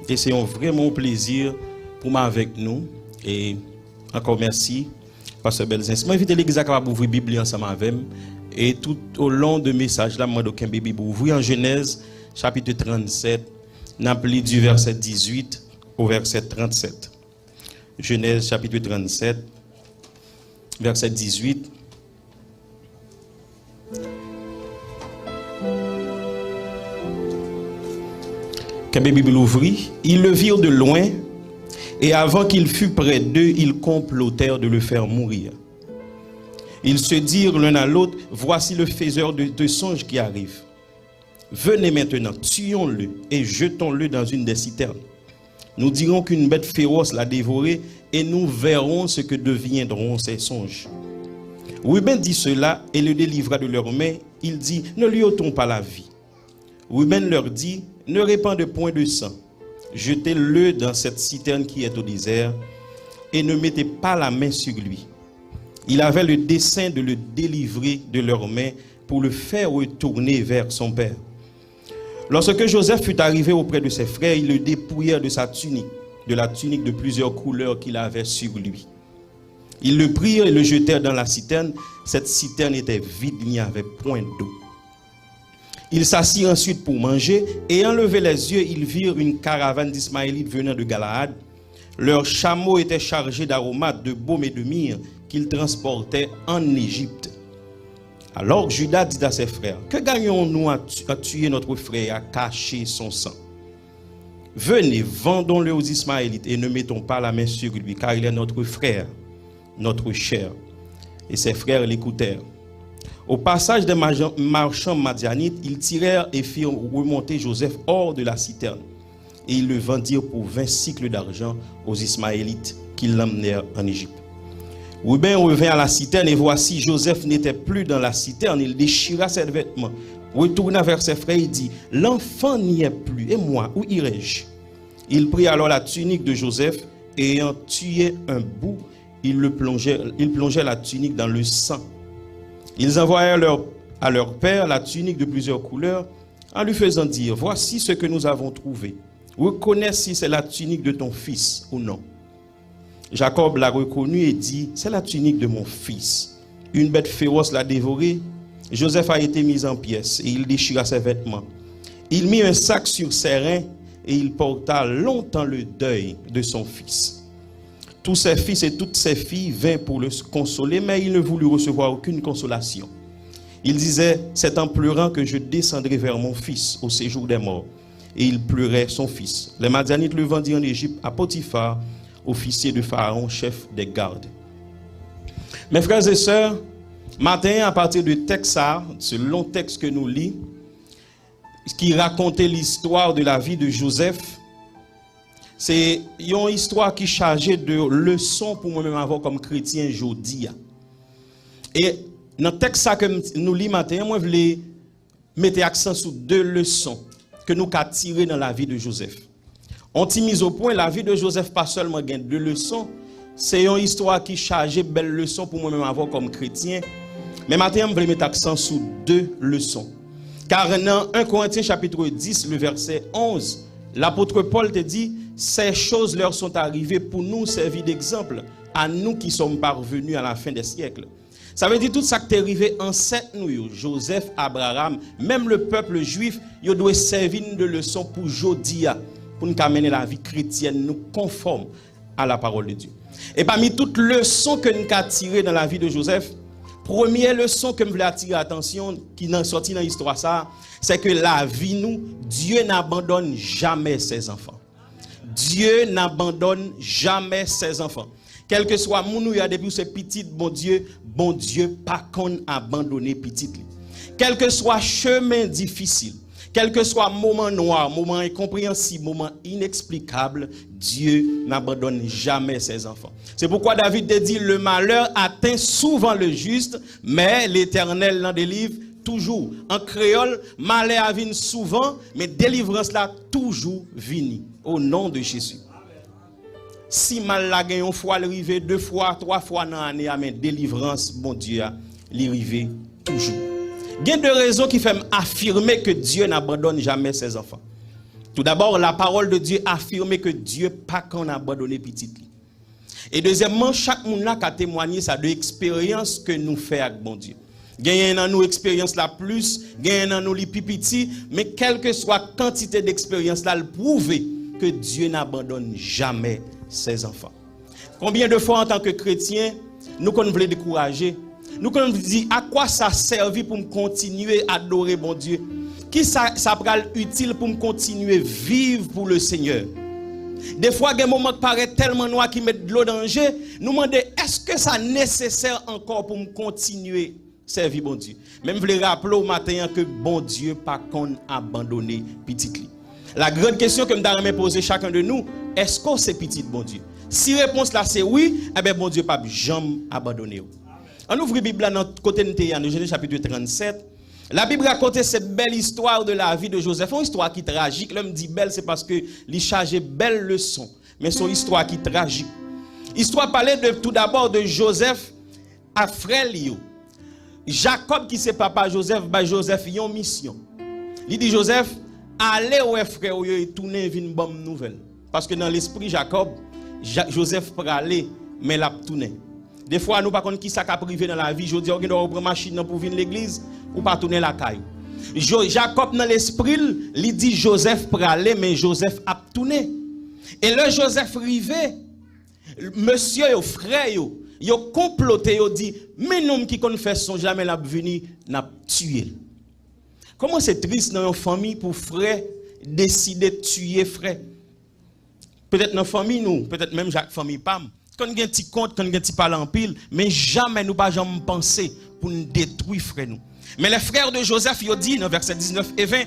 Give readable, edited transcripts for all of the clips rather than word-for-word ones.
Et c'est un vraiment plaisir pour moi avec nous. Et encore merci, Pasteur Belzins. Je m'invite l'église à ouvrir la Bible ensemble avec moi. Et tout au long de message, là, moi, d'aucun Bible ouvrir en Genèse, chapitre 37, n'appelé du verset 18 au verset 37. Genèse, chapitre 37, verset 18. Quand la Bible ouvrit, ils le virent de loin, et avant qu'il fût près d'eux, ils complotèrent de le faire mourir. Ils se dirent l'un à l'autre, voici le faiseur de songes qui arrive. Venez maintenant, tuons-le et jetons-le dans une des citernes. Nous dirons qu'une bête féroce l'a dévoré et nous verrons ce que deviendront ces songes. Ruben dit cela et le délivra de leurs mains. Il dit, ne lui ôtons pas la vie. Ruben leur dit, ne répandez point de sang. Jetez-le dans cette citerne qui est au désert et ne mettez pas la main sur lui. Il avait le dessein de le délivrer de leurs mains pour le faire retourner vers son père. Lorsque Joseph fut arrivé auprès de ses frères, ils le dépouillèrent de sa tunique, de la tunique de plusieurs couleurs qu'il avait sur lui. Ils le prirent et le jetèrent dans la citerne. Cette citerne était vide, il n'y avait point d'eau. Ils s'assirent ensuite pour manger, et en levant les yeux, ils virent une caravane d'Ismaélites venant de Galaad. Leurs chameaux étaient chargés d'aromates, de baume et de myrrhe qu'ils transportaient en Égypte. Alors Judas dit à ses frères, que gagnons-nous à tuer notre frère et à cacher son sang? Venez, vendons-le aux Ismaélites et ne mettons pas la main sur lui, car il est notre frère, notre chair. Et ses frères l'écoutèrent. Au passage des marchands madianites, ils tirèrent et firent remonter Joseph hors de la citerne. Et ils le vendirent pour 20 cycles d'argent aux Ismaélites qui l'emmenèrent en Égypte. Ruben revint à la citerne et voici Joseph n'était plus dans la citerne. Il déchira ses vêtements, retourna vers ses frères et dit, l'enfant n'y est plus, et moi, où irai-je? Il prit alors la tunique de Joseph et ayant tué un bout, il plongeait la tunique dans le sang. Ils envoyèrent à leur père la tunique de plusieurs couleurs en lui faisant dire, voici ce que nous avons trouvé. Reconnais si c'est la tunique de ton fils ou non. Jacob l'a reconnu et dit, c'est la tunique de mon fils. Une bête féroce l'a dévoré. Joseph a été mis en pièces et il déchira ses vêtements. Il mit un sac sur ses reins et il porta longtemps le deuil de son fils. Tous ses fils et toutes ses filles vinrent pour le consoler, mais il ne voulut recevoir aucune consolation. Il disait, c'est en pleurant que je descendrai vers mon fils au séjour des morts. Et il pleurait son fils. Les Madianites le vendirent en Égypte à Potiphar, officier de Pharaon, chef des gardes. Mes frères et sœurs, matin, à partir de texte, ce long texte que nous lisons, qui racontait l'histoire de la vie de Joseph, c'est une histoire qui est chargée de leçons pour moi-même avoir comme chrétien aujourd'hui. Et dans le texte que nous lisons matin, moi je voulais mettre l'accent sur deux leçons que nous avons tirées dans la vie de Joseph. On t'y mise au point, la vie de Joseph pas seulement gagne deux leçons, c'est une histoire qui charge de belles leçons pour moi-même avoir comme chrétien. Mais maintenant, je vais mettre l'accent sur deux leçons. Car dans 1 Corinthiens chapitre 10, le verset 11, l'apôtre Paul te dit, ces choses leur sont arrivées pour nous servir d'exemple, à nous qui sommes parvenus à la fin des siècles. Ça veut dire tout ça qui est arrivé en 7 nous, Joseph, Abraham, même le peuple juif, il doit servir de leçon pour Jodia, pour nous amener la vie chrétienne, nous conforme à la parole de Dieu. Et parmi toutes les leçons que nous avons tirées dans la vie de Joseph, première leçon que je voulais attirer l'attention, qui est sortie dans l'histoire, c'est que la vie, nous, Dieu n'abandonne jamais ses enfants. Dieu n'abandonne jamais ses enfants. Quel que soit mon ou depuis ce petit, bon Dieu, pas qu'on abandonner petit. Quel que soit chemin difficile, quel que soit moment noir, moment incompréhensible, moment inexplicable, Dieu n'abandonne jamais ses enfants. C'est pourquoi David dit, le malheur atteint souvent le juste, mais l'Éternel l'en délivre toujours. En créole, malheur vient souvent, mais délivrance là toujours vient. Au nom de Jésus. Si mal la gagne une fois, l'arriver 2 fois, 3 fois dans l'année, mais délivrance, bon Dieu, l'arriver toujours. Il y a 2 raisons qui font affirmer que Dieu n'abandonne jamais ses enfants. Tout d'abord, la parole de Dieu affirme que Dieu pas qu'on a abandonné petit. Et deuxièmement, chaque monde là qui a témoigné ça de l'expérience que nous faisons avec bon Dieu. Gagne dans nous expérience la plus, gagne dans nous les pipiti, mais quelle que soit la quantité d'expérience là, le prouve que Dieu n'abandonne jamais ses enfants. Combien de fois en tant que chrétien, nous qu'on voulait décourager, nous qu'on dit à quoi ça servi pour me continuer à adorer bon Dieu? Qui ça sera utile pour me continuer à vivre pour le Seigneur? Des fois, il y a des moments qui paraissent tellement noirs qui mettent de l'eau dans danger. Nous demandons, est-ce que ça est nécessaire encore pour me continuer à servir bon Dieu? Même je voulais rappeler au matin que bon Dieu pas qu'on abandonné petit li. La grande question que je vais poser chacun de nous, est-ce qu'on c'est petit bon Dieu? Si la réponse là c'est oui, eh bien bon Dieu pas jamais abandonné. On ouvre la Bible dans côté de Genèse chapitre 37. La Bible raconte cette belle histoire de la vie de Joseph. Une histoire qui est tragique. L'homme dit belle, c'est parce que il chargeait belle leçon. Mais c'est une histoire qui est tragique. L'histoire parlait tout d'abord de Joseph à frère Lio. Jacob qui c'est papa Joseph, bah Joseph y a une mission. Il dit Joseph, allez au frère et tourner une bonne nouvelle. Parce que dans l'esprit Jacob, Joseph pour aller, mais l'a tourné. Des fois, nous ne savons pas qui ça a privé dans la vie. Je dis, on doit prendre machine pour venir à l'église ou pas tourner la caille. Jacob, dans l'esprit, il dit Joseph pour aller, mais Joseph a tourné. Et le Joseph rivé, monsieur, frère, il a comploté, il a dit, mais nous qui confesse son jamais l'a venu, n'a tué. Comment c'est triste dans une famille pour frère décider de tuer frère? Peut-être dans la famille, nous, peut-être même Jacques famille Pam. Quand on a un petit compte, quand on a un petit parler en pile, mais jamais nous pas jamais penser pour nous détruire frère nous. Mais les frères de Joseph, ils ont dit dans versets 19 et 20,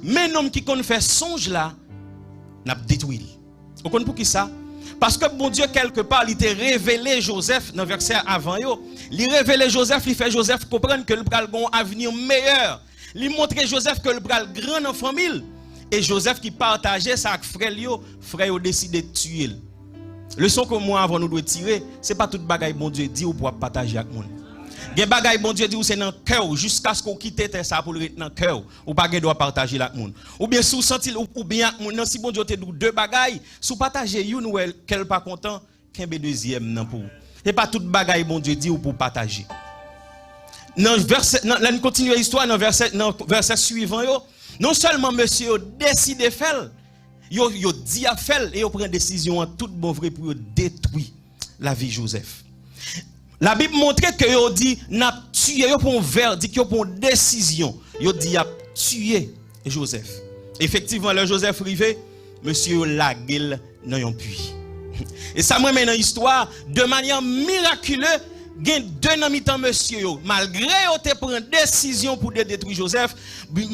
mais l'homme qui qu'on fait songe là, n'a détruit. Vous comprenez pour qui ça? Parce que bon Dieu quelque part, il t'a révélé Joseph dans verset avant yo, il révélé Joseph, il fait Joseph comprendre que le bral a un avenir meilleur. Il montre Joseph que le bral grand dans famille et Joseph qui partageait ça avec frère a décidé de tuer. Le son que moi avant nous doit tirer, c'est pas toute bagaille bon Dieu dit ou pour partager avec monde. Gen bagaille bon Dieu dit ou c'est dans cœur jusqu'à ce qu'on quitte ça pour le dans cœur ou pas doit partager avec monde. Ou bien sous senti ou bien non si bon Dieu te deux bagaille, sous partager une ou qu'elle pas content, qu'un deuxième non pour. C'est pas toute bagaille bon Dieu dit ou pour partager. Dans verset là nous continue l'histoire dans verset suivant yo, non seulement monsieur décide de faire Yo dit à faire et yo prend décision en toute bon vrai pour détruire la vie de Joseph. La Bible montre que yo dit n'a tué yo pour un verdict, yo pour une décision. Yo dit a tué Joseph. Effectivement le Joseph rivé, monsieur la gueule dans un puits. Et ça me met dans l'histoire de manière miraculeuse. Gen deux nan mi-temps monsieur yo, malgré yo te prend décision pour détruire Joseph,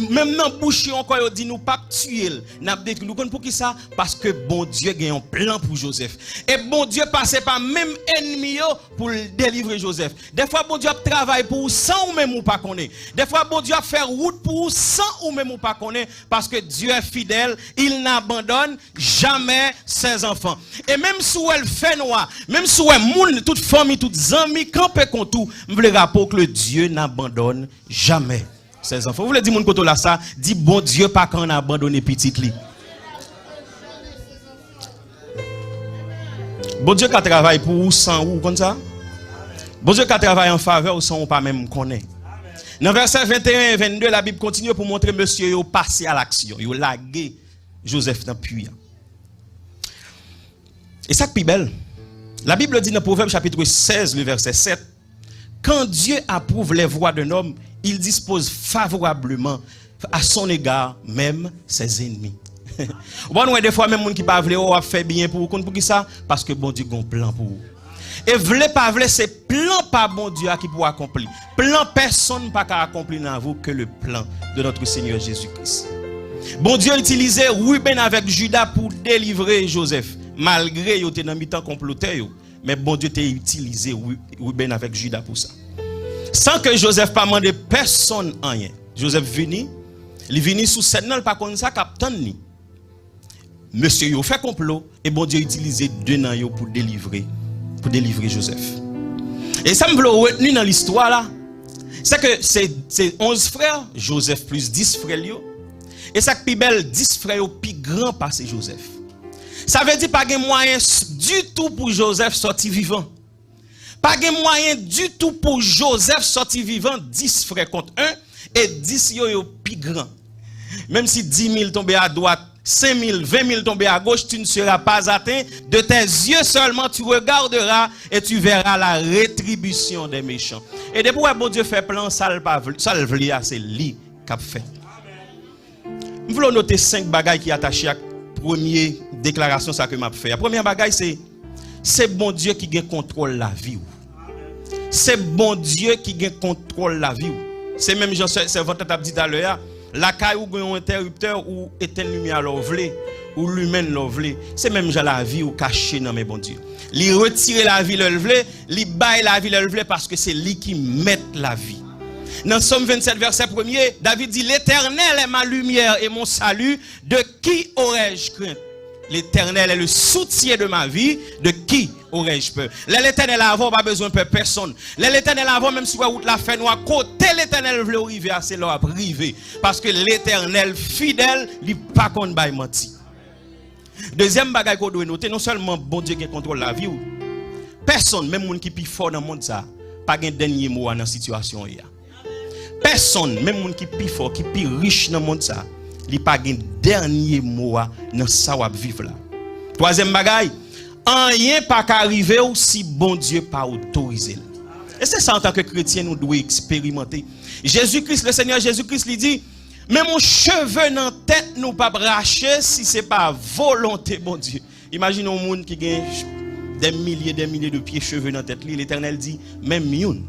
même dans bouche encore yo dit nous pas tuer, n'a détruire pour qui ça? Parce que bon Dieu a un plan pour Joseph. Et bon Dieu passait par même ennemi yo pour délivrer Joseph. Des fois bon Dieu travaille pour sans ou même ou pas connaît. Des fois bon Dieu fait route pour sans ou même ou pas connaît parce que Dieu est fidèle, il n'abandonne jamais ses enfants. Et même si elle fait noir, même si elle moun toute famille, toute amis campé contre tout, je voulais rappeler que le Dieu n'abandonne jamais ses enfants. Vous voulez dire mon côté là ça, dit bon Dieu pas quand on a abandonné petit li. Bon Dieu qui travaille pour ou sans ou comme ça. Bon Dieu qui travaille en faveur ou sans ou pas même connaît. Dans verset 21 et 22 la Bible continue pour montrer monsieur yo passé à l'action, yo lagué Joseph dans puits. Et ça qui est belle. La Bible dit dans Proverbe chapitre 16, le verset 7, quand Dieu approuve les voies d'un homme, il dispose favorablement à son égard même ses ennemis. Bon, des fois même gens qui pas veulent a fait bien pour vous, pour qui ça? Parce que bon Dieu a un plan pour vous. Et voulez pas voulez, c'est plan pas bon Dieu qui peut accomplir. Plan personne pas qu'à accomplir dans vous que le plan de notre Seigneur Jésus-Christ. Bon Dieu utilisait Ruben avec Judas pour délivrer Joseph. Malgré yo te dans mi-temps comploté mais bon Dieu t'a utilisé Ruben avec Judas pour ça. Sans que Joseph pas demandé personne rien. Joseph il vini sous scène pas comme ça capitaine ni. Monsieur yo fait complot et bon Dieu utilisé deux nan yo pour délivrer Joseph. Et ça me veut retenir dans l'histoire là, c'est que c'est 11 frères, Joseph plus 10 frères yo. Et ça qui belle 10 frères plus grand passé Joseph. Ça veut dire pas de moyen du tout pour Joseph sortir vivant. Pas de moyen du tout pour Joseph sortir vivant 10 frères contre 1 et 10 yo plus grand. Même si 10 000 tombent à droite, 5 000, 20 000 tombent à gauche, tu ne seras pas atteint. De tes yeux seulement, tu regarderas et tu verras la rétribution des méchants. Et depuis que bon Dieu fait plan, ça le veut, c'est lui qui a fait. Nous voulons noter 5 bagailles qui sont attachées à la première déclaration que m'a fait. La première bagaille, c'est bon Dieu qui contrôle la vie. C'est bon Dieu qui contrôle la vie. C'est même Jean Servante a dit tout à l'heure. La caille ou un interrupteur ou éteindre lumière l'ovlé ou l'humain l'ovlé, c'est même déjà la vie ou caché dans mes bon Dieu. Li retirer la vie l'ovlé, li baille la vie l'ovlé parce que c'est lui qui met la vie. Dans Somme 27 verset 1er, David dit l'Éternel est ma lumière et mon salut, de qui aurais-je crainte? L'Éternel est le soutien de ma vie, de qui aurais-je peur? L'Éternel avant, pas besoin de peur personne. L'Éternel avant, même si la route la fait noire, côté l'Éternel veut arriver, c'est là à priver. Parce que l'Éternel fidèle, il pas qu'on baille menti. Deuxième bagaille qu'on doit noter, non seulement bon Dieu qui contrôle la vie, personne, même moun qui plus fort dans le monde, ça, pas un dernier mot dans la situation. Personne, même moun qui plus fort, qui plus riche dans le monde, ça, il n'y a pas de dernier mot dans ça où vivre là. Troisième bagaille, rien pas qu'arriver si bon Dieu pas autorisé. Et c'est ça en tant que chrétien nous devons expérimenter. Jésus-Christ, le Seigneur Jésus-Christ lui dit, mais mon cheveu dans la tête nous pas bracher si c'est pas volonté bon Dieu. Imaginez un monde qui gagne des milliers de pieds cheveux dans la tête. L'Éternel dit, même youn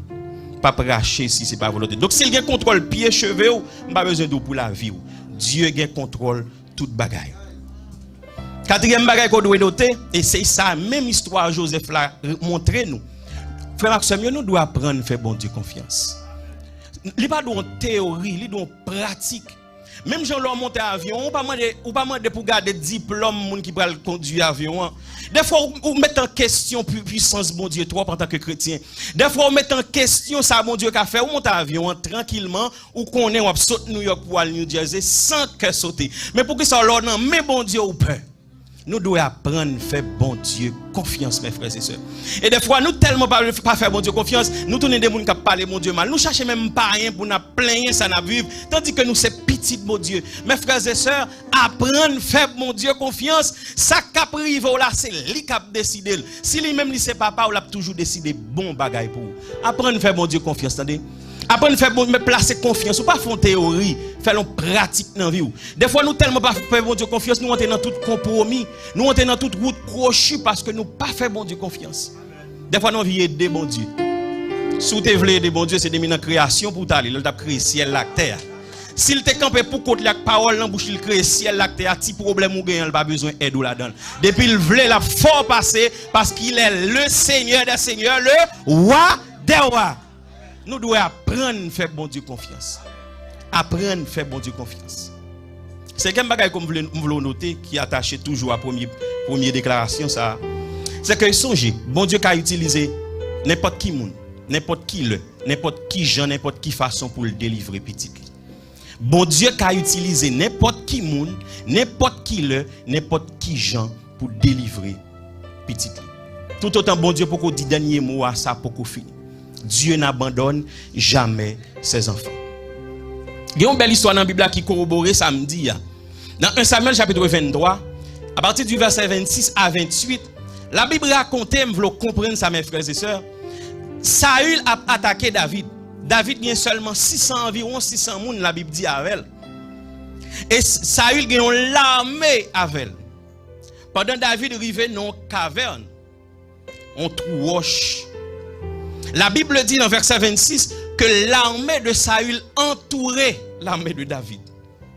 pas bracher si c'est pas volonté. Donc s'il y a contrôle pieds cheveux, pas besoin d'eau pour la vie. Dieu a contrôle toute bagaille. Quatrième bagaille qu'on doit noter, et c'est ça, même histoire Joseph l'a montré nous. Frère Maxime, nous devons apprendre à faire bon Dieu confiance. Il n'y a pas de théorie, il y a de pratique. Même si on monte à l'avion, on ne pas demander pour garder diplôme qui peut conduire l'avion. Des fois, on met en question la puissance bon Dieu trop en tant que chrétien. Des fois, on met en question ça bon Dieu qu'a fait. On monte à l'avion tranquillement, ou qu'on est, on saute New York pour aller New Jersey sans que sauter. Mais pour que ça leur non, mais bon Dieu ou peur. Nous devons apprendre à faire bon Dieu confiance, mes frères et sœurs. Et des fois, nous tellement pas faire bon Dieu confiance, nous tournons des gens qui parlent bon Dieu mal. Nous cherchons même pas rien pour nous plaindre, ça n'a vivre. Tandis que nous, c'est petit bon Dieu. Mes frères et sœurs, apprendre à faire bon Dieu confiance, ça cap rive là, c'est lui qui a décidé. Si lui-même, c'est papa, il a toujours décidé bon bagaille pour vous. Apprendre à faire bon Dieu confiance, attendez. Après, nous faisons placer confiance, ou pas faire théorie, faire une pratique dans la vie. Des fois, nous tellement pas faire bon Dieu confiance, nous entrons dans tout compromis, nous entrons dans toute route crochue parce que nous pas fait bon Dieu confiance. Des fois, nous avons aider bon Dieu. Si vous voulez aider bon Dieu, c'est des création pour t'aller, il a créé ciel, la terre. S'il te campé pour côté la parole dans bouche, il crée ciel, la terre, petit problème ou gain, il pas besoin d'aide ou là-dedans. Depuis il voulait la fort passer parce qu'il est le Seigneur des seigneurs, le roi des rois. Nous devons apprendre à faire bon Dieu confiance. Apprendre à faire bon Dieu confiance. C'est quel bagage comme vous voulez noter qui est attaché toujours à la première déclaration, ça. C'est que songez, bon Dieu a utilisé n'importe qui monde, n'importe qui gens, n'importe qui façon pour le délivrer petit. Bon Dieu a utilisé n'importe qui monde, n'importe qui gens pour délivrer petit. Tout autant bon Dieu pour qu'on dise dernier mot à ça pour qu'on finisse. Dieu n'abandonne jamais ses enfants. Il y a une belle histoire dans la Bible qui corrobore samedi. Dans 1 Samuel chapitre 23, à partir du verset 26 à 28, la Bible raconte, je veux comprendre ça mes frères et sœurs, Saül a attaqué David. David a seulement environ 600 personnes, la Bible dit avec elle. Et Saül a une armée avec elle. Pendant David arrivait dans une caverne, on trouve roche. La Bible dit dans verset 26 que l'armée de Saül entourait l'armée de David.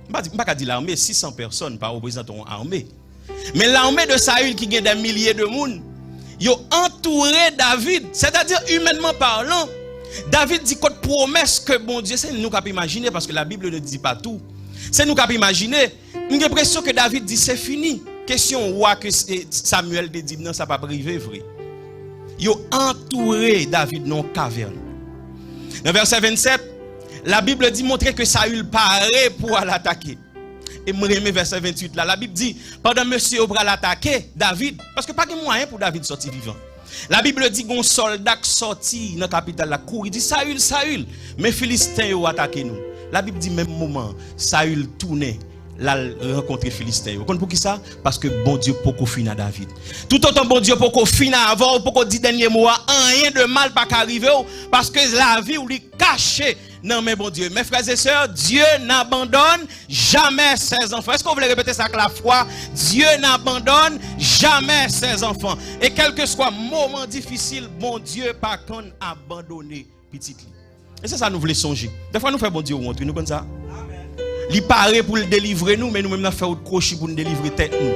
Je ne vais pas dire l'armée, 600 personnes par représentant une armée. Mais l'armée de Saül qui gagne des milliers de monde, ils ont entouré David. C'est-à-dire, humainement parlant, David dit qu'une promesse que bon Dieu, c'est nous qui pouvons imaginer parce que la Bible ne dit pas tout. C'est nous qui pouvons imaginer. J'ai l'impression que David dit c'est fini. Question roi que Samuel dit non, ça n'a pas privé vrai. Ils ont entouré David dans une caverne. Dans verset 27, la Bible dit montrer que Saül paraît pour l'attaquer. Et moi, je verset 28 là. La Bible dit, pendant monsieur au bras l'attaquer, David, parce que pas de moyen pour David sortir vivant. La Bible dit qu'un soldat sorti dans la capitale, la cour, il dit Saül, Saül, mais Philistins ont attaqué nous. La Bible dit même moment, Saül tournait. La rencontrer Philistin. Vous comprenez pour qui ça? Parce que bon Dieu pour finir à David. Tout autant bon Dieu pour finir avant, pour dire dernier mot, rien de mal pas qu'arriver parce que la vie ou lui cachée. Non mais bon Dieu, mes frères et sœurs, Dieu n'abandonne jamais ses enfants. Est-ce qu'on voulait répéter ça avec la foi? Dieu n'abandonne jamais ses enfants. Et quel que soit moment difficile, bon Dieu pas qu'on abandonner petit. Et c'est ça nous voulons songer. Des fois nous faisons bon Dieu montrer nous comme ça. Il paraît pour le délivrer nous, mais nous-mêmes nous faisons crochet pour nous délivrer tête nous.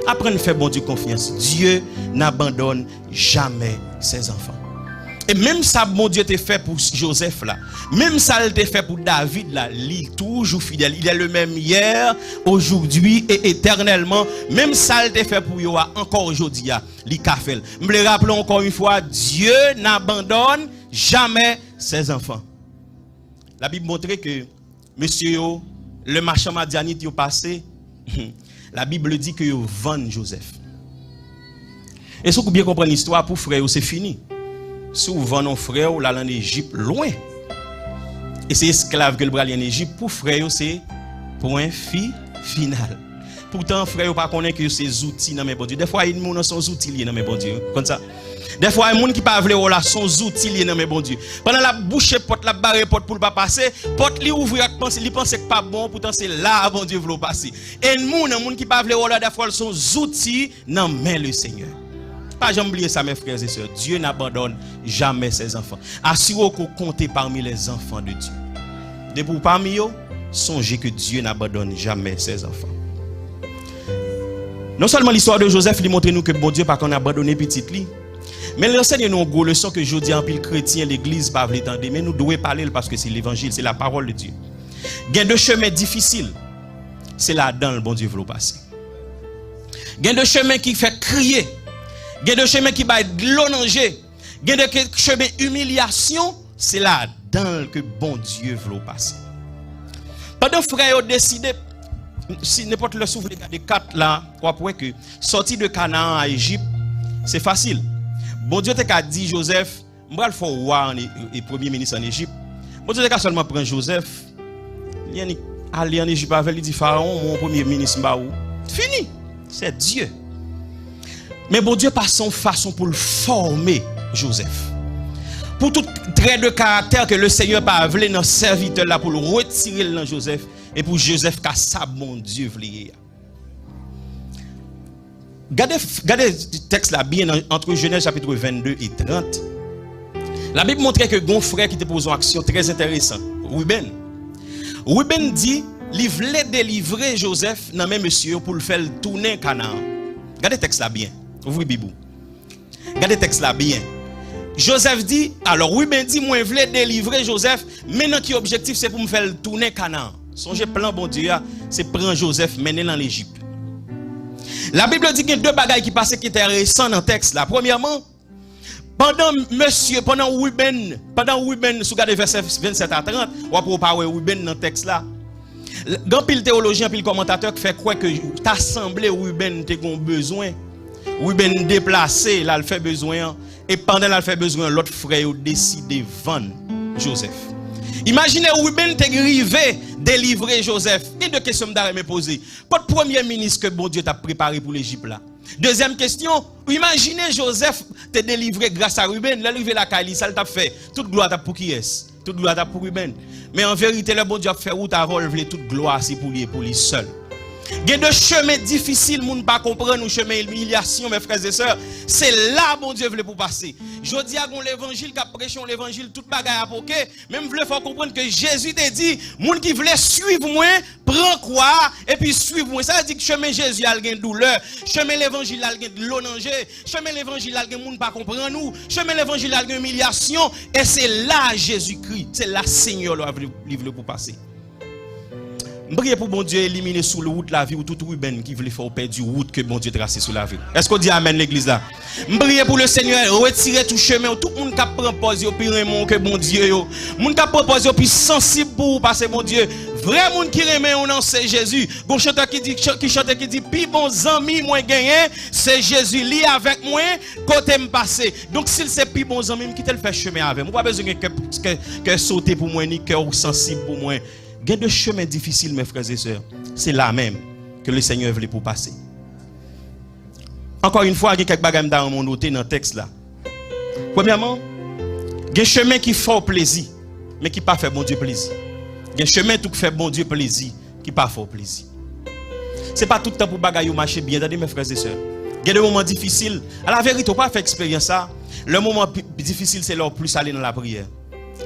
Après nous faisons bon Dieu confiance. Dieu n'abandonne jamais ses enfants. Et même ça, bon Dieu t'a fait pour Joseph là, même ça il t'a fait pour David là, il est toujours fidèle. Il est le même hier, aujourd'hui et éternellement. Même ça il t'a fait pour Yoa, encore aujourd'hui, il a fait. Me le rappelons encore une fois, Dieu n'abandonne jamais ses enfants. La Bible montre que monsieur le marchand madianite est passé, la Bible dit que vous vendez Joseph. Et si vous bien comprendre l'histoire, pour frère, c'est fini. Si vous vendez un frère, vous allez en Égypte loin. Et c'est esclave que le bras en Égypte, pour frère, c'est point final. Pourtant, frère, vous ne connaissez pas que ces outils dans mes bon Dieu. Des fois, il y a des gens qui sont outils dans mes bon Dieu. Comme ça. Des fois, il y a des gens qui ne peuvent pas sont outils dans mes bon Dieu. Pendant la bouche porte, la barre porte pour ne pas passer, porte li ouvre, il pense que pas bon, pourtant c'est là bon Dieu veut passer. Et les gens qui ne peuvent pas des fois, sont outils dans main le Seigneur. Pas jamais oublier ça, mes frères et sœurs. Dieu n'abandonne jamais ses enfants. Assurez-vous qu'on compte parmi les enfants de Dieu. Depuis parmi eux, songez que Dieu n'abandonne jamais ses enfants. Non seulement l'histoire de Joseph lui montre nous que bon Dieu pas qu'on abandonné petit li, mais l'enseigne nous une leçon que je dis en pile chrétien l'église pas veut entendre, mais nous devons parler parce que c'est l'évangile, c'est la parole de Dieu. Il y a deux chemins difficiles. C'est là-dedans le bon Dieu veut passer. Il y a deux chemins qui fait crier. Il y a deux chemins qui va de l'onanger. Il y a deux chemins humiliation, c'est là-dedans que bon Dieu veut passer. Pendant que frère a décidé, si n'importe le souffle de 4 là, quoi pour que sortir de Canaan à Égypte, c'est facile. Bon Dieu t'a dit Joseph, moi le faire roi et premier ministre en Égypte. Bon Dieu t'a seulement prendre Joseph, il aller en Égypte avec lui dit Pharaon, mon premier ministre baou. Fini. C'est Dieu. Mais bon Dieu pas son façon pour le former Joseph. Pour tout trait de caractère que le Seigneur pas voulu dans serviteur là pour le retirer dans Joseph et pour Joseph car ça bon Dieu voulait. Regardez le texte là bien entre Genèse chapitre 22 et 30. La Bible montre que gon frère qui était posé une action très intéressante. Ruben dit il voulait délivrer Joseph dans même monsieur pour le faire tourner Canaan. Regardez le texte là bien. Ouvrez Bible. Regardez le texte là bien. Joseph dit, alors Ruben dit, moi je voulais délivrer Joseph, maintenant qui objectif c'est pour me faire tourner Canaan. Songez plan bon Dieu, c'est prendre Joseph mener dans l'Égypte. La Bible dit qu'il y a deux bagailles qui passaient qui étaient récents dans le texte là. Premièrement, pendant Ruben, sous garde verset 27 à 30, on peut parler Ruben dans le texte là. Grand pile théologien, pile commentateur qui fait quoi que t'assemblée Ruben te gon besoin. Ruben déplacé, là il fait besoin. Et pendant qu'il fait besoin, l'autre frère a décidé de vendre Joseph. Imaginez Ruben te arrivé délivrer Joseph. Il y a deux questions que je me poser. Pas de premier ministre que bon Dieu t'a préparé pour l'Égypte là. Deuxième question, imaginez Joseph te délivrer grâce à Ruben. L'arrivée la Kali, ça t'a fait. Toute gloire t'a pour qui est? Toute gloire t'a pour Ruben. Mais en vérité, le bon Dieu a fait route avant de toute gloire, c'est pour lui seul. Il y a des chemins difficiles, moun pas comprendre, ou chemin humiliation, mes frères et sœurs. C'est là, bon Dieu, veut pour passer. Je dis à l'évangile, qui a prêché l'évangile, toute bagaille à poquer. Même voulez faire comprendre que Jésus t'a dit, moun qui voulait suivre moi, prend quoi, et puis suivre moi. Ça veut dire que chemin Jésus a une douleur. Chemin l'évangile a une l'onanger. Chemin l'évangile a une moun pas comprendre nous. Chemin l'évangile a une humiliation. Et c'est là Jésus-Christ. C'est là Seigneur, le veut pour passer. Priez pour bon Dieu éliminer sous la route la vie ou toute ruben qui veut faire perdre du route que bon Dieu tracé sur la vie. Est-ce qu'on dit amen l'église là? Priez pour le Seigneur retirer tout chemin tout le monde qui prend pause yo puis remon que bon Dieu yo. Monde qui prend pause yo puis sensible pour passer bon Dieu. Vrai monde qui remet on non c'est Jésus. Bon chanteur qui dit puis bon ami moi gagné c'est Jésus li avec moi côté me passer. Donc s'il c'est puis bon ami qui te le fait chemin avec. Moi pas besoin que sauter pour moi ni cœur sensible pour moi. Il y a des chemins difficiles, mes frères et sœurs. C'est là même que le Seigneur voulait pour passer. Encore une fois, il y a quelques bagages dans mon noté dans le texte là. Premièrement, il y a des chemins qui font plaisir, mais qui ne pas fait bon Dieu plaisir. Il y a des chemins qui fait bon Dieu plaisir, qui ne pas font plaisir. Ce n'est pas tout le temps pour bagaille marcher bien, attendez mes frères et sœurs. Il y a des moments difficiles. À la vérité, on ne peut pas faire expérience ça. Le moment difficile, c'est leur plus aller dans la prière.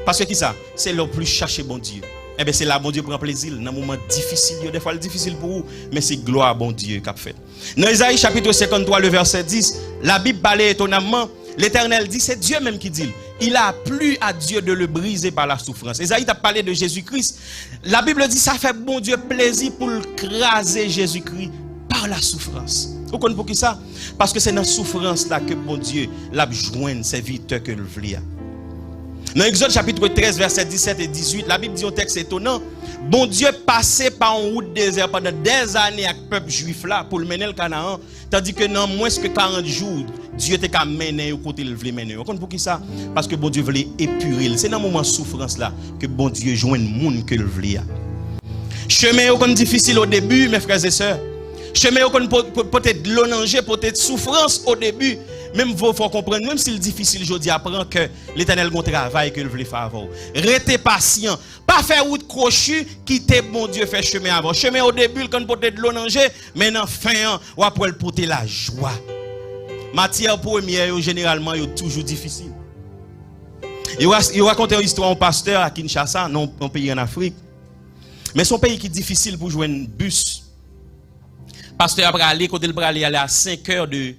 Parce que qui ça? C'est leur plus chercher bon Dieu. Eh bien, c'est là, bon Dieu prend plaisir. Dans un moment difficile, des fois, c'est difficile pour vous, mais c'est gloire, bon Dieu, qu'a fait. Dans Isaïe chapitre 53, le verset 10, la Bible parle étonnamment. L'Éternel dit, c'est Dieu même qui dit. Il a plu à Dieu de le briser par la souffrance. Isaïe a parlé de Jésus-Christ. La Bible dit, ça fait bon Dieu plaisir pour craser Jésus-Christ par la souffrance. Vous comprenez pour qui ça? Parce que c'est dans la souffrance là que bon Dieu l'a joint serviteur que le voulait. Dans Exode chapitre 13, verset 17 et 18, la Bible dit un texte étonnant. Bon Dieu passait par une route désert pendant des années avec le peuple juif là pour le mener le Canaan. Tandis que dans moins que 40 jours, Dieu était qu'à mener au côté il voulait mener. Vous comprenez pour qui ça? Parce que bon Dieu voulait épurer. C'est dans le moment de souffrance là que bon Dieu joint le monde que le voulait. Chemin est difficile au début, mes frères et sœurs. Chemin peut-être de l'onanger, peut-être souffrance au début. Même il faut comprendre, même si c'est difficile, je dis apprends que l'Éternel a un travail que voulait faire avant. Restez patient. Pas faire route crochue, quitter bon Dieu faire chemin avant. Chemin au début, quand peut-être de l'onanger, mais en fin, ou après le porter la joie. Matière première, généralement, est toujours difficile. Il raconte une histoire d'un pasteur à Kinshasa, un pays en Afrique. Mais son pays qui est difficile pour jouer un bus. Pasteur après aller, côté le aller à 5 heures de.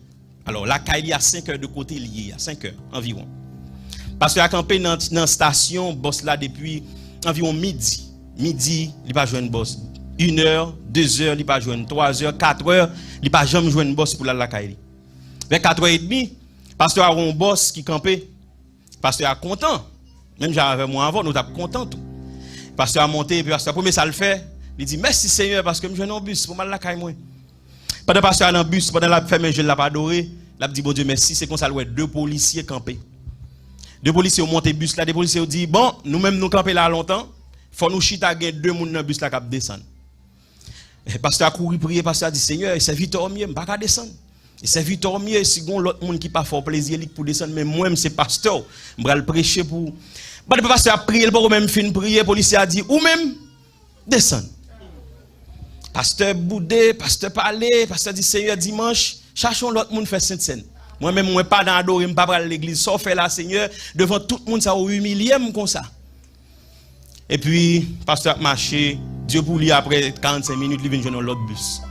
Alors, la Kaili a 5 heures de côté lié, à 5 heures environ. Pasteur a campé dans la station, boss là depuis environ midi. Midi, il va jouer un boss. 1 heure, 2 heures, il va jouer 3 heures, 4 heures, il va jamais jouer un boss pour la Kaili. Vers 4h30, pasteur a un boss qui campait. Pasteur a content. Même j'avais moi avant, nous avons content tout. Pasteur a monté, et puis pasteur, premier ça le fait. Il dit merci Seigneur parce que je joue un bus pour mal la caille moi. Pendant que pasteur dans le bus, pendant la femme, je ne l'ai pas adoré. Il a dit bon Dieu merci, c'est comme ça, deux policiers campés. Deux policiers ont monté le bus là, des policiers ont dit bon, nous-mêmes nous camper là longtemps, il faut nous chita deux personnes dans le bus là qui descendent. Le pasteur a couru prier, pasteur a dit Seigneur, c'est vite au mieux, je ne peux pas descendre. C'est vite au mieux, si l'autre monde qui pas fort plaisir pour descendre, mais moi-même c'est pasteur, je vais le prêcher pour. Quand le pasteur a prié, le même fin prier, le policier a dit ou même descendre. Pasteur boudé, pasteur parler, pasteur dit Seigneur dimanche, cherchons l'autre monde faire sainte scène. Moi-même, moi pas dans adorer, je pas à l'église, sauf faire la Seigneur, devant tout le monde, ça a humilié comme ça. Et puis, pasteur a marché, Dieu pour lui, après 45 minutes, il vient joindre l'autre bus.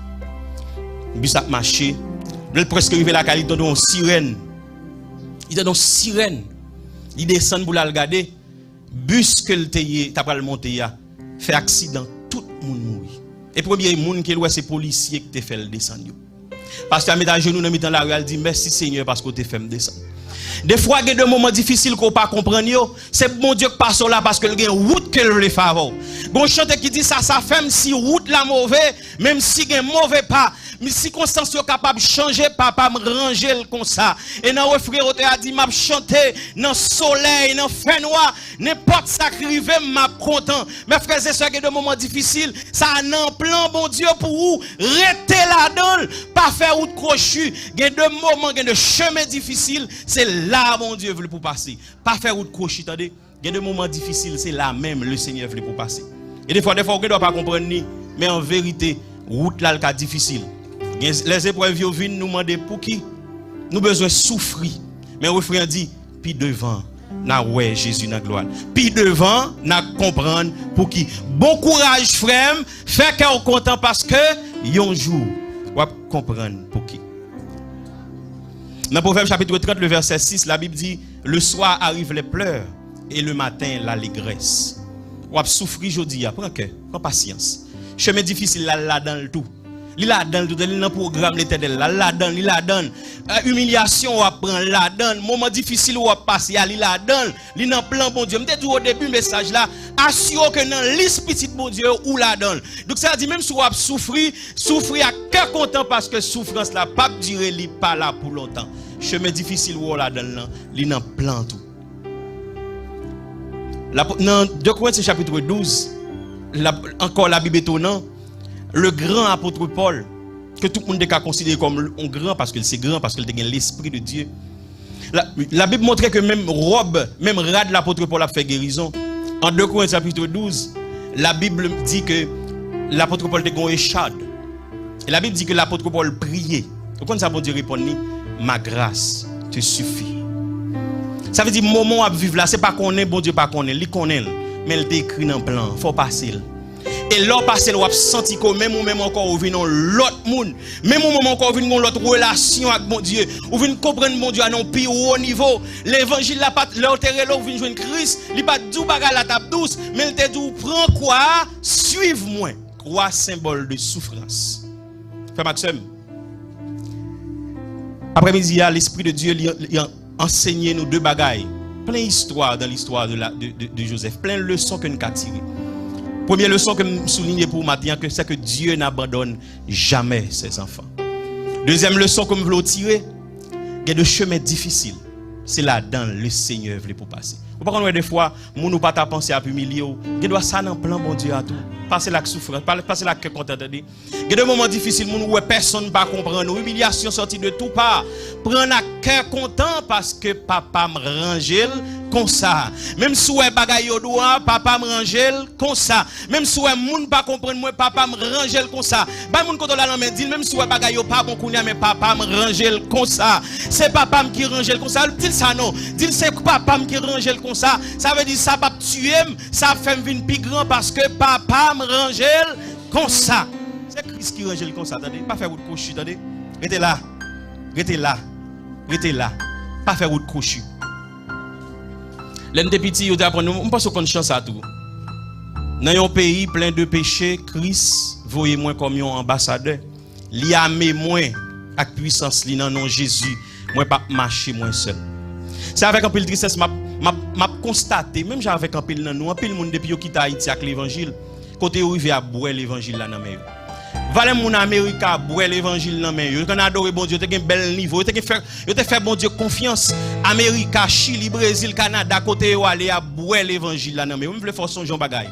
Le bus a marché, il presque arrivé à la qualité dans une sirène. Il était dans une sirène. Il descend pour la regarder. Bus que le t'a pas le monter, fait accident, tout le monde mourit. Et premier monde qui est c'est policier qui te fait le descendre. Pasteur met à genoux dans la rue, il dit merci Seigneur parce que tu fait me descendre. Des fois il y a des moments difficiles qu'on pas comprendre, c'est bon Dieu qui passe là parce que il y a une route que le faveur. Gon chanteur qui dit ça fait si route la mauvais, même si il y a mauvais pas, mais circonstances sont capables de changer, papa me ranger comme ça. Et dans le frère a dit m'a chanter dans soleil, dans fin noir, n'importe ça qui arrive m'a content. Mes frères et sœurs, il y a des moments difficiles, ça a un plan bon Dieu pour vous, rester là-dedans, pas faire route crochue. Il y a des moments, il y a des chemins difficiles, c'est là mon Dieu veut pour passer. Pas faire route crochue, attendez. Il y a des moments difficiles, c'est là même le Seigneur veut pour passer. Et des fois on ne doit pas comprendre ni, mais en vérité, route là le cas difficile. Les épreuves viennent nous demander pour qui nous besoin souffrir. Mais le refrain dit puis devant na ouais Jésus na gloire. Puis devant na comprendre pour qui. Bon courage frère, fait cœur content parce que un jour on va comprendre pour qui. Dans Proverbe chapitre 30 le verset 6, la Bible dit le soir arrivent les pleurs et le matin l'allégresse. On va souffrir aujourd'hui, prends cœur, prends patience. Chemin difficile là dans le tout. Il là dans le programme l'Éternel là dans il là dans humiliation on prend là dans moment difficile on passer il là dans il dans plan bon Dieu. M'était dit au début message là assure que dans liste petite bon Dieu ou là dans. Donc ça dit même si on souffrir à cœur content parce que souffrance là pas durer li pas là pour longtemps. Chemin difficile ou là dans il dans plan tout. Dans 2 Corinthiens chapitre 12 encore la Bible étonnant. Le grand apôtre Paul, que tout le monde a considéré comme un grand parce qu'il c'est grand, parce qu'il a l'esprit de Dieu. La Bible montrait que même robe, même rad l'apôtre Paul a fait guérison. En 2 Corinthiens chapitre 12, la Bible dit que l'apôtre Paul était un échade. Et la Bible dit que l'apôtre Paul priait. Quand ça veut dire répondre, ma grâce te suffit. Ça veut dire moment à vivre là, c'est pas qu'on est bon Dieu, pas qu'on est, il connaît, mais il écrit dans le plan, faut passer. Et là, passé, on a senti que même ou même encore, on vient dans l'autre monde. Même ou même encore, on vient dans l'autre relation avec mon Dieu. On vient comprendre mon Dieu à un plus haut niveau. L'évangile, là, l'autre, là, on vient jouer Christ. Il n'est pas du bagarre la table douce. Mais il te dit, prends quoi? Suive-moi. Croix, symbole de souffrance. Frère Maxime. Après-midi, l'Esprit de Dieu a enseigné nous deux bagailles. Plein d'histoires dans l'histoire de Joseph. Plein de leçons que nous avons tirées. Première leçon que je souligne pour matin, c'est que Dieu n'abandonne jamais ses enfants. Deuxième leçon que je veux tirer, il y a des chemins difficiles. C'est là-dedans le Seigneur veut pour passer. Vous parlez des fois, nous ne pas penser à humilier. Il doit ça dans plan bon Dieu à tout. Passer la souffrance, passer la cœur content. Il y a des moments difficiles où personne ne va comprendre. Humiliation sortie de tout part. Prendre la cœur content parce que papa me range comme ça. Même si ouais bagaille au doigt, papa me range comme ça. Même si ouais moun pas comprendre moi, papa me range comme ça. Ba moun konto la nan men dit même si ouais bagaille pas bon kounya mais papa me range comme ça. C'est papa qui range comme ça. Dit ça non. Dit c'est papa qui range comme ça. Ça veut dire ça pas tuer, ça fait me venir plus grand parce que papa me range comme ça. C'est Christ qui range comme ça, attendez, pas faire route couche, attendez. Restez là. Restez là. Restez là. Pas faire route couche. L'un des petits, on apprend, on passe au conscience à tout. Dans un pays plein de péchés, Christ, voyez moi comme un ambassadeur. Li amé moi avec puissance li nan non Jésus, moi pas marcher moi seul. C'est avec un peu de tristesse m'a constaté, même j'avais un peu nan nous, un peu le monde depuis qui t'a Haïti avec l'évangile, côté où il à boire l'évangile là nan mais. Valé mon Amérique à boire l'évangile dans main. Yo qu'on adore bon Dieu, tu as un bel niveau, tu te fait bon Dieu confiance. Amérique, Chili, Brésil, Canada, côté où aller à boire l'évangile là dans main. On veut faire son Jean bagay.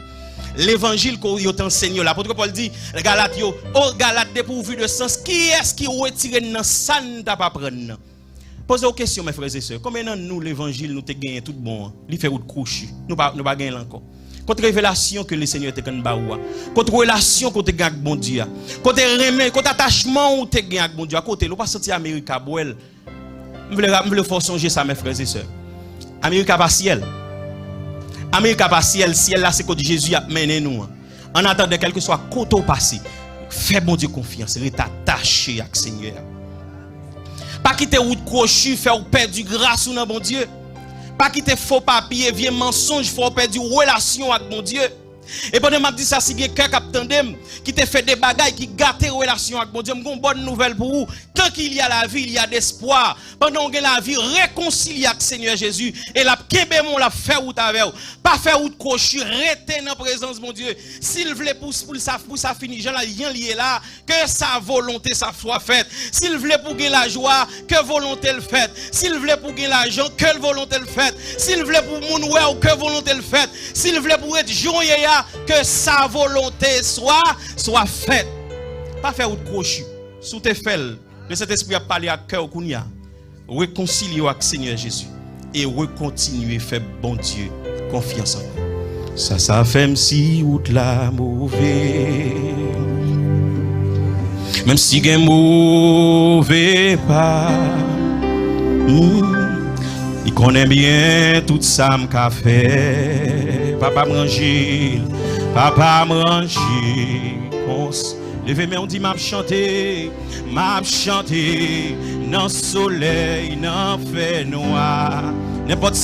L'évangile qu'on yo t'enseigne, l'apôtre Paul dit, Galate yo, oh Galate dépourvu de sens, qui est-ce qui retire dans ça n'ta pas prendre? Posez aux questions mes frères et sœurs. Combien nous l'évangile nous te gagné tout bon, li fait route couche. Nous pas gagner encore. Contre révélation que le Seigneur te donne baoua, contre relation que te gagne avec bon Dieu, contre remè, contre attachement que te gagne avec bon Dieu, côté nous pas sortir Amérique à boel. Je veux faire songer ça mes frères et sœurs. Amérique pas ciel. Amérique pas ciel, ciel là c'est que Jésus a mené nous. En attendant quel que soit côté au passé, fais bon Dieu confiance, reste attaché avec Seigneur. Pas quitter route crochu, faire perdre du grâce ou non bon Dieu. Pas quitter faux papier, vieux mensonge, faut perdre relation avec mon Dieu. Et pendant m'a dit ça si bien cœur captandem qui te fait des bagailles qui gâte relation avec mon Dieu, j'ai une bonne nouvelle pour vous. Tant qu'il y a la vie, il y a d'espoir. Pendant qu'on a la vie, réconcilier avec Seigneur Jésus et la kébémon la faire route avec vous. Pas faire route crochu, rester dans la présence de mon Dieu. S'il voulait pour ça finir, j'en ai rien lié là, que sa volonté ça soit faite. S'il voulait pour gagner la joie, que volonté le fait. S'il voulait pour gagner l'argent, que volonté le fait. S'il voulait pour mon ouais, que volonté le fait. S'il voulait pour être joyeux, que sa volonté soit faite. Pas faire route crochu. Sous tes fêtes, le Saint-Esprit a parlé à cœur kounya. Réconcilier avec Seigneur Jésus et recontinuer faire bon Dieu confiance en nous. Ça fait si route la mauvais. Même si gen mauvais pas. Il connaît bien tout ça m'a fait. Papa m'range, papa m'range. Levez moi on dit m'a chanter dans soleil, dans fait noir, n'importe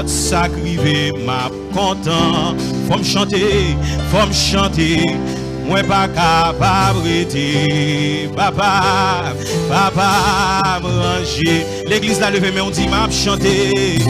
ça crivé, m'a content. Faut me chanter, moi pas capable de papa me ranger. L'église l'a levé mais on dit m'a chanter.